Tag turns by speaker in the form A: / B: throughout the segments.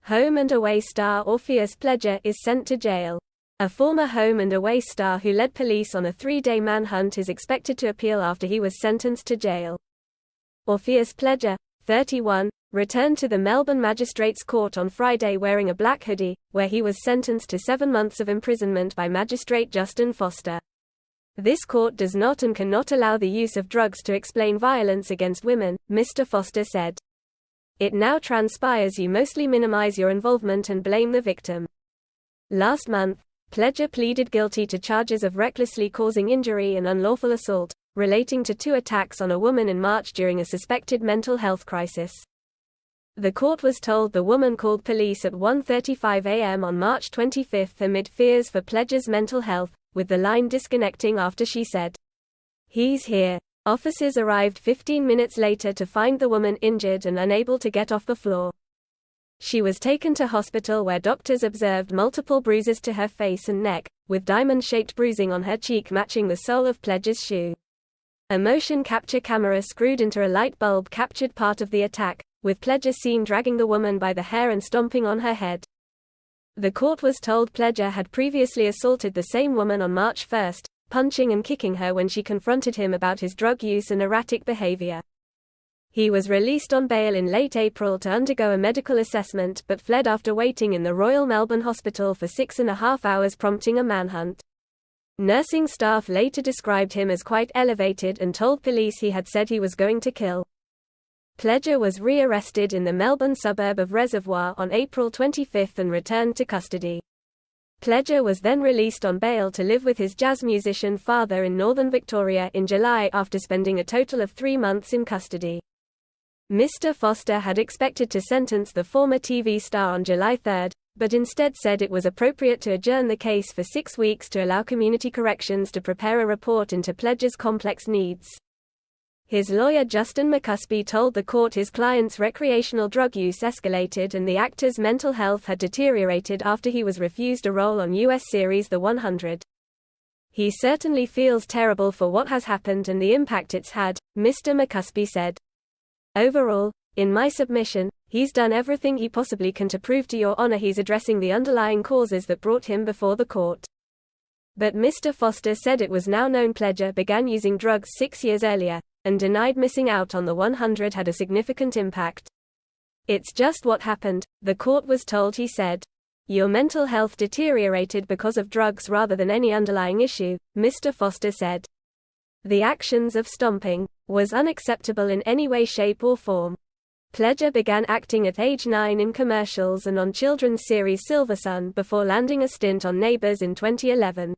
A: Home and away star Orpheus Pledger is sent to jail. A former home and away star who led police on a 3-day manhunt is expected to appeal after he was sentenced to jail. Orpheus Pledger, 31, returned to the Melbourne Magistrates Court on Friday wearing a black hoodie, where he was sentenced to 7 months of imprisonment by Magistrate Justin Foster. This court does not and cannot allow the use of drugs to explain violence against women, Mr. Foster said. It now transpires you mostly minimize your involvement and blame the victim. Last month, Pledger pleaded guilty to charges of recklessly causing injury and unlawful assault, relating to 2 attacks on a woman in March during a suspected mental health crisis. The court was told the woman called police at 1:35 a.m. on March 25 amid fears for Pledger's mental health, with the line disconnecting after she said, "He's here." Officers arrived 15 minutes later to find the woman injured and unable to get off the floor. She was taken to hospital where doctors observed multiple bruises to her face and neck, with diamond-shaped bruising on her cheek matching the sole of Pledger's shoe. A motion capture camera screwed into a light bulb captured part of the attack, with Pledger seen dragging the woman by the hair and stomping on her head. The court was told Pledger had previously assaulted the same woman on March 1, punching and kicking her when she confronted him about his drug use and erratic behavior. He was released on bail in late April to undergo a medical assessment but fled after waiting in the Royal Melbourne Hospital for 6.5 hours, prompting a manhunt. Nursing staff later described him as quite elevated and told police he had said he was going to kill. Pledger was re-arrested in the Melbourne suburb of Reservoir on April 25 and returned to custody. Pledger was then released on bail to live with his jazz musician father in northern Victoria in July after spending a total of 3 months in custody. Mr. Foster had expected to sentence the former TV star on July 3, but instead said it was appropriate to adjourn the case for 6 weeks to allow community corrections to prepare a report into Pledger's complex needs. His lawyer Justin McCuskey told the court his client's recreational drug use escalated and the actor's mental health had deteriorated after he was refused a role on US series The 100. "He certainly feels terrible for what has happened and the impact it's had," Mr. McCuskey said. "Overall, in my submission, he's done everything he possibly can to prove to your honor he's addressing the underlying causes that brought him before the court." But Mr. Foster said it was now known Pledger began using drugs 6 years earlier, and denied missing out on the 100 had a significant impact. "It's just what happened," the court was told he said. "Your mental health deteriorated because of drugs rather than any underlying issue," Mr. Foster said. "The actions of stomping was unacceptable in any way, shape or form." Pledger began acting at age 9 in commercials and on children's series Silversun before landing a stint on Neighbours in 2011.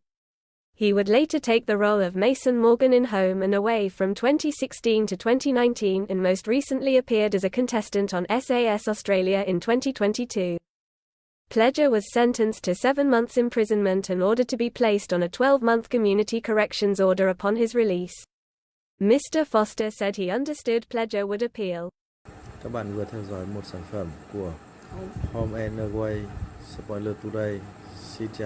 A: He would later take the role of Mason Morgan in Home and Away from 2016 to 2019 and most recently appeared as a contestant on SAS Australia in 2022. Pledger was sentenced to 7 months imprisonment and ordered to be placed on a 12-month community corrections order upon his release. Mr. Foster said he understood Pledger would appeal.
B: Các bạn vừa theo dõi một sản phẩm của Home and Away Spoiler Today. Xin chào.